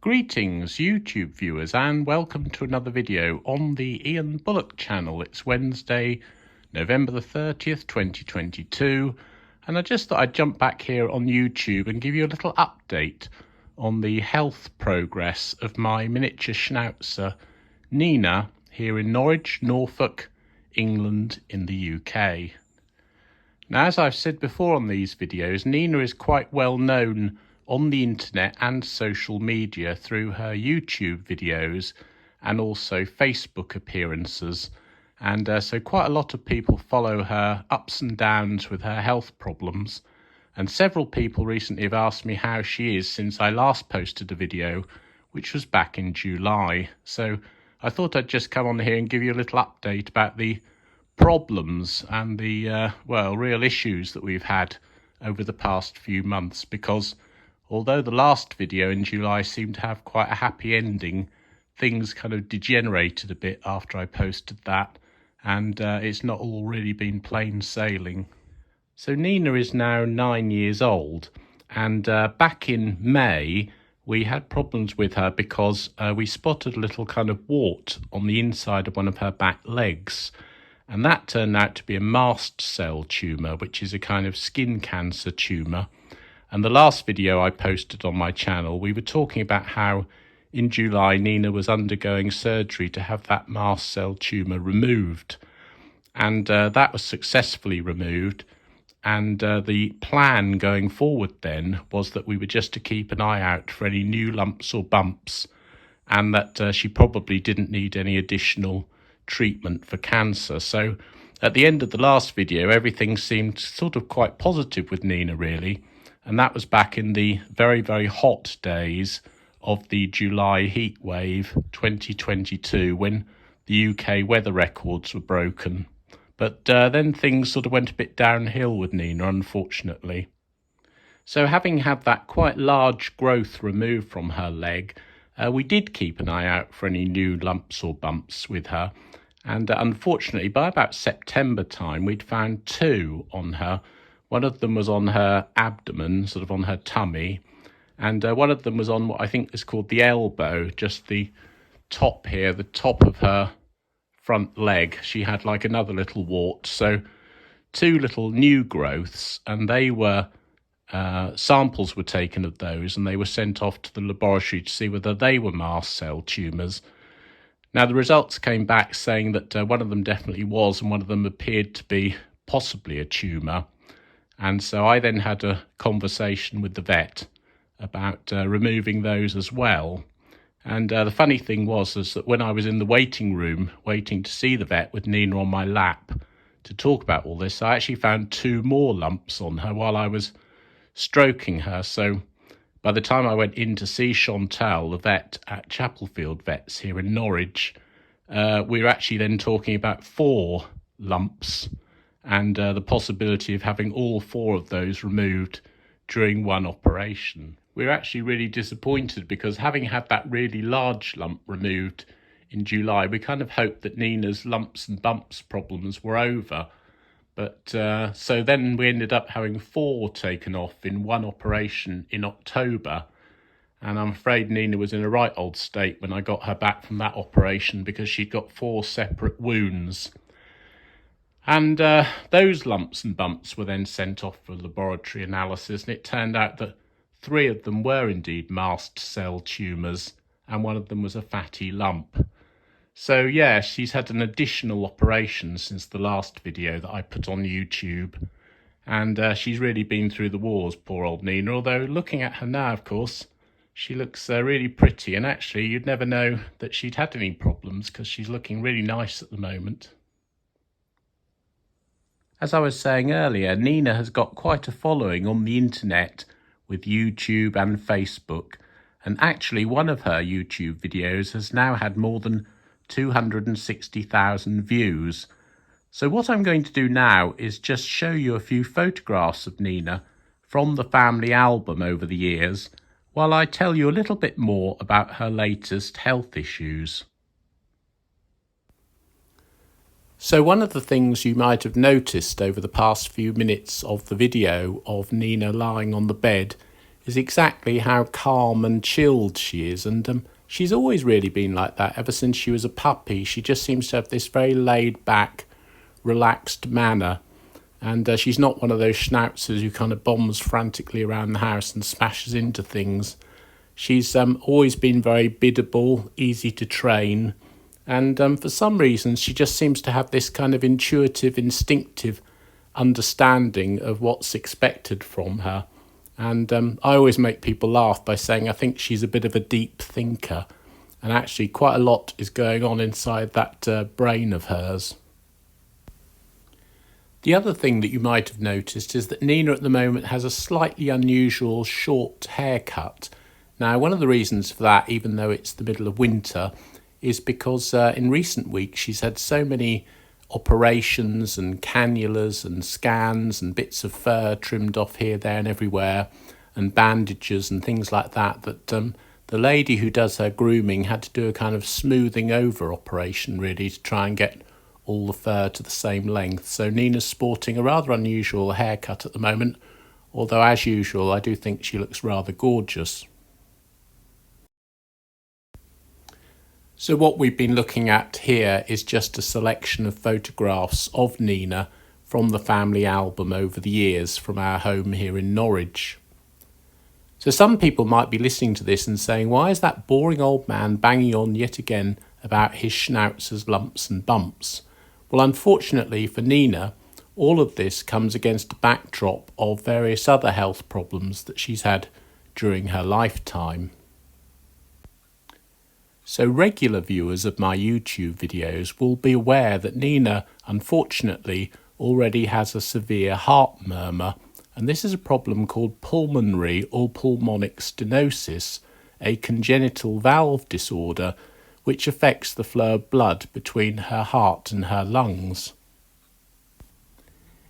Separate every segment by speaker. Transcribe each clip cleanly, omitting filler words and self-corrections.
Speaker 1: Greetings YouTube viewers and welcome to another video on the M Bullock channel. It's Wednesday, November the 30th, 2022, and I just thought I'd jump back here on YouTube and give you a little update on the health progress of my miniature Schnauzer, Nina, here in Norwich, Norfolk, England in the UK. Now, as I've said before on these videos, Nina is quite well known on the internet and social media through her YouTube videos and also Facebook appearances. And so quite a lot of people follow her ups and downs with her health problems. And several people recently have asked me how she is since I last posted a video, which was back in July. So I thought I'd just come on here and give you a little update about the problems and the, real issues that we've had over the past few months, because although the last video in July seemed to have quite a happy ending, things kind of degenerated a bit after I posted that, and it's not all really been plain sailing. So Nina is now 9 years old, and back in May we had problems with her because we spotted a little kind of wart on the inside of one of her back legs, and that turned out to be a mast cell tumour, which is a kind of skin cancer tumour. And the last video I posted on my channel, we were talking about how in July Nina was undergoing surgery to have that mast cell tumour removed. And that was successfully removed. And the plan going forward then was that we were just to keep an eye out for any new lumps or bumps, and that she probably didn't need any additional treatment for cancer. So at the end of the last video, everything seemed sort of quite positive with Nina, really. And that was back in the very, very hot days of the July heat wave 2022, when the UK weather records were broken. But then things sort of went a bit downhill with Nina, unfortunately. So having had that quite large growth removed from her leg, we did keep an eye out for any new lumps or bumps with her. And unfortunately, by about September time, we'd found two on her. One of them was on her abdomen, sort of on her tummy, and one of them was on what I think is called the elbow, just the top here, the top of her front leg. She had like another little wart, so two little new growths, and they were, samples were taken of those, and they were sent off to the laboratory to see whether they were mast cell tumours. Now, the results came back saying that one of them definitely was, and one of them appeared to be possibly a tumour. And so I then had a conversation with the vet about removing those as well. And the funny thing was that when I was in the waiting room waiting to see the vet with Nina on my lap to talk about all this, I actually found two more lumps on her while I was stroking her. So by the time I went in to see Chantal, the vet at Chapelfield Vets here in Norwich, we were actually then talking about 4 lumps, and the possibility of having all 4 of those removed during one operation. We were actually really disappointed because, having had that really large lump removed in July, we kind of hoped that Nina's lumps and bumps problems were over. But so then we ended up having 4 taken off in one operation in October. And I'm afraid Nina was in a right old state when I got her back from that operation, because she'd got 4 separate wounds. And those lumps and bumps were then sent off for laboratory analysis, and it turned out that 3 of them were indeed mast cell tumours, and one of them was a fatty lump. So yeah, she's had an additional operation since the last video that I put on YouTube, and she's really been through the wars, poor old Nina, although looking at her now, of course, she looks really pretty, and actually you'd never know that she'd had any problems because she's looking really nice at the moment. As I was saying earlier, Nina has got quite a following on the internet with YouTube and Facebook, and actually one of her YouTube videos has now had more than 260,000 views. So what I'm going to do now is just show you a few photographs of Nina from the family album over the years, while I tell you a little bit more about her latest health issues. So one of the things you might have noticed over the past few minutes of the video of Nina lying on the bed is exactly how calm and chilled she is. And she's always really been like that ever since she was a puppy. She just seems to have this very laid back, relaxed manner. And she's not one of those schnauzers who kind of bombs frantically around the house and smashes into things. She's always been very biddable, easy to train. And for some reason, she just seems to have this kind of intuitive, instinctive understanding of what's expected from her. And I always make people laugh by saying I think she's a bit of a deep thinker. And actually quite a lot is going on inside that brain of hers. The other thing that you might have noticed is that Nina at the moment has a slightly unusual short haircut. Now, one of the reasons for that, even though it's the middle of winter, is because in recent weeks she's had so many operations and cannulas and scans and bits of fur trimmed off here, there and everywhere, and bandages and things like that, that the lady who does her grooming had to do a kind of smoothing over operation really to try and get all the fur to the same length. So Nina's sporting a rather unusual haircut at the moment, although as usual I do think she looks rather gorgeous. So what we've been looking at here is just a selection of photographs of Nina from the family album over the years from our home here in Norwich. So some people might be listening to this and saying, why is that boring old man banging on yet again about his schnauzer's lumps and bumps? Well, unfortunately for Nina, all of this comes against a backdrop of various other health problems that she's had during her lifetime. So regular viewers of my YouTube videos will be aware that Nina, unfortunately, already has a severe heart murmur, and this is a problem called pulmonary or pulmonic stenosis, a congenital valve disorder which affects the flow of blood between her heart and her lungs.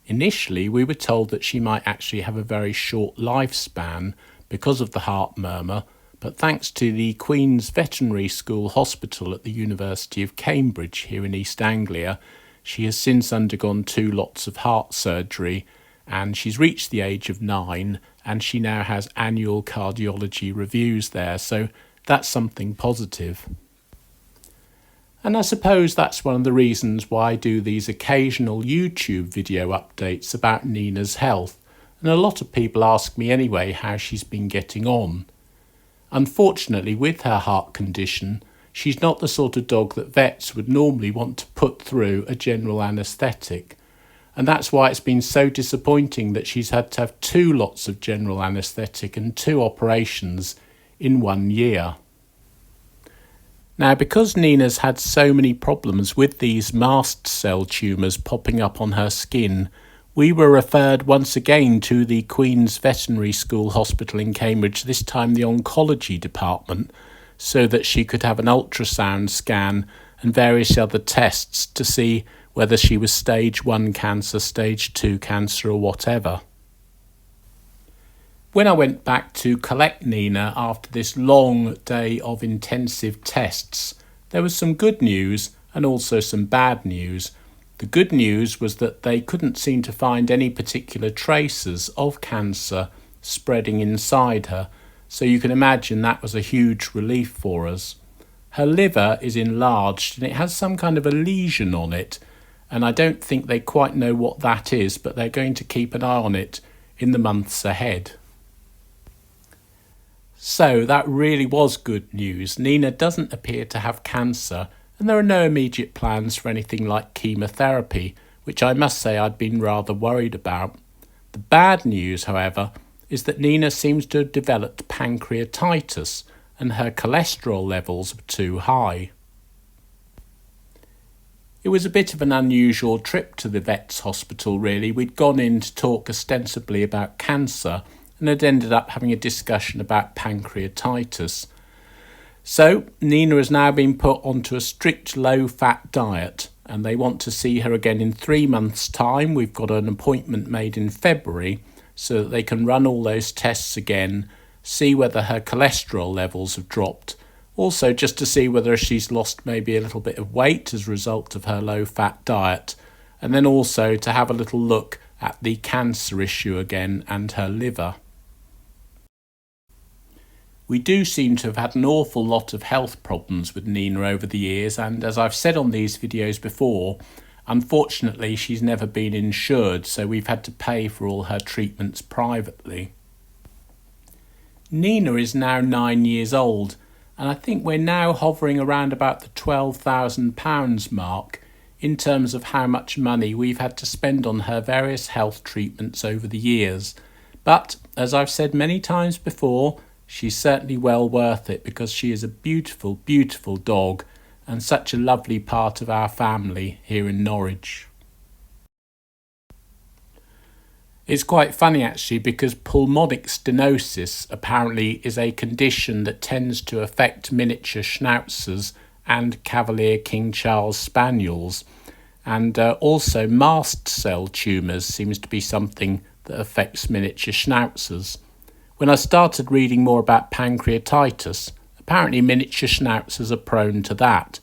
Speaker 1: Initially, we were told that she might actually have a very short lifespan because of the heart murmur, but thanks to the Queen's Veterinary School Hospital at the University of Cambridge here in East Anglia, she has since undergone 2 lots of heart surgery, and she's reached the age of 9, and she now has annual cardiology reviews there, so that's something positive. And I suppose that's one of the reasons why I do these occasional YouTube video updates about Nina's health, and a lot of people ask me anyway how she's been getting on. Unfortunately, with her heart condition, she's not the sort of dog that vets would normally want to put through a general anaesthetic, and that's why it's been so disappointing that she's had to have 2 lots of general anaesthetic and 2 operations in 1 year. Now, because Nina's had so many problems with these mast cell tumours popping up on her skin, we were referred once again to the Queen's Veterinary School Hospital in Cambridge, this time the oncology department, so that she could have an ultrasound scan and various other tests to see whether she was stage 1 cancer, stage 2 cancer or whatever. When I went back to collect Nina after this long day of intensive tests, there was some good news and also some bad news. The good news was that they couldn't seem to find any particular traces of cancer spreading inside her, so you can imagine that was a huge relief for us. Her liver is enlarged and it has some kind of a lesion on it, and I don't think they quite know what that is, but they're going to keep an eye on it in the months ahead. So that really was good news. Nina doesn't appear to have cancer, and there are no immediate plans for anything like chemotherapy, which I must say I'd been rather worried about. The bad news, however, is that Nina seems to have developed pancreatitis, and her cholesterol levels were too high. It was a bit of an unusual trip to the vet's hospital, really. We'd gone in to talk ostensibly about cancer, and had ended up having a discussion about pancreatitis. So Nina has now been put onto a strict low-fat diet, and they want to see her again in 3 months' time. We've got an appointment made in February so that they can run all those tests again, see whether her cholesterol levels have dropped, also just to see whether she's lost maybe a little bit of weight as a result of her low-fat diet, and then also to have a little look at the cancer issue again and her liver. We do seem to have had an awful lot of health problems with Nina over the years, and as I've said on these videos before, unfortunately she's never been insured, so we've had to pay for all her treatments privately. Nina is now 9 years old, and I think we're now hovering around about the £12,000 mark in terms of how much money we've had to spend on her various health treatments over the years. But, as I've said many times before, she's certainly well worth it because she is a beautiful, beautiful dog and such a lovely part of our family here in Norwich. It's quite funny actually, because pulmonic stenosis apparently is a condition that tends to affect miniature Schnauzers and Cavalier King Charles Spaniels, and also mast cell tumours seems to be something that affects miniature Schnauzers. When I started reading more about pancreatitis, apparently miniature Schnauzers are prone to that,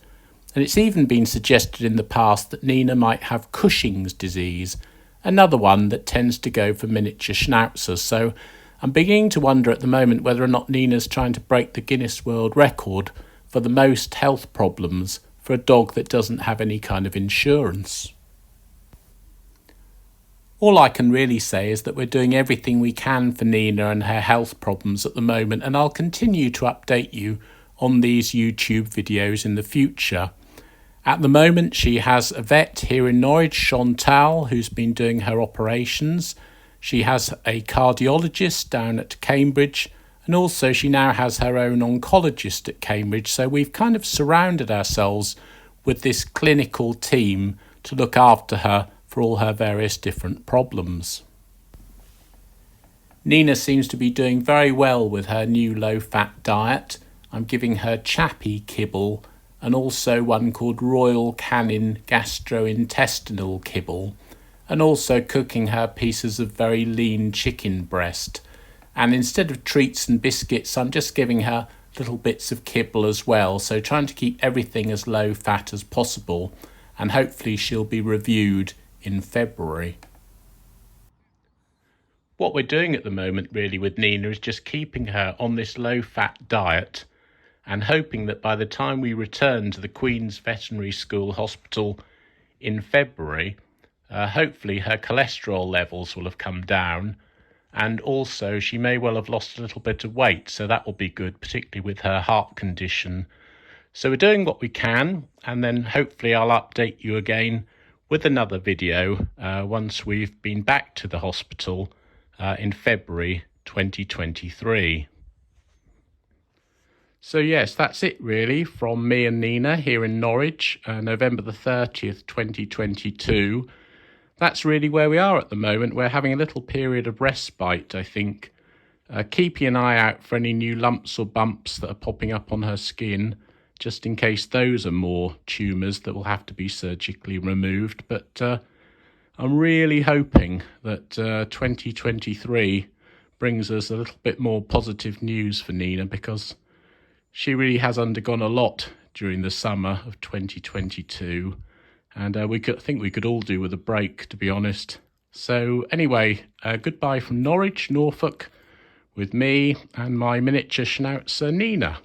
Speaker 1: and it's even been suggested in the past that Nina might have Cushing's disease, another one that tends to go for miniature Schnauzers. So I'm beginning to wonder at the moment whether or not Nina's trying to break the Guinness World Record for the most health problems for a dog that doesn't have any kind of insurance. All I can really say is that we're doing everything we can for Nina and her health problems at the moment, and I'll continue to update you on these YouTube videos in the future. At the moment, she has a vet here in Norwich, Chantal, who's been doing her operations. She has a cardiologist down at Cambridge, and also she now has her own oncologist at Cambridge. So we've kind of surrounded ourselves with this clinical team to look after her for all her various different problems. Nina seems to be doing very well with her new low-fat diet. I'm giving her chappy kibble, and also one called Royal Canin gastrointestinal kibble, and also cooking her pieces of very lean chicken breast. And instead of treats and biscuits, I'm just giving her little bits of kibble as well, so trying to keep everything as low fat as possible, and hopefully she'll be reviewed in February. What we're doing at the moment really with Nina is just keeping her on this low fat diet, and hoping that by the time we return to the Queen's Veterinary School Hospital in February, hopefully her cholesterol levels will have come down, and also she may well have lost a little bit of weight, so that will be good, particularly with her heart condition. So we're doing what we can, and then hopefully I'll update you again with another video once we've been back to the hospital in February 2023. So yes, that's it really from me and Nina here in Norwich, November the 30th, 2022. That's really where we are at the moment. We're having a little period of respite, I think. Keeping an eye out for any new lumps or bumps that are popping up on her skin, just in case those are more tumours that will have to be surgically removed. But I'm really hoping that 2023 brings us a little bit more positive news for Nina, because she really has undergone a lot during the summer of 2022, and I think we could all do with a break, to be honest. So anyway, goodbye from Norwich, Norfolk, with me and my miniature Schnauzer Nina.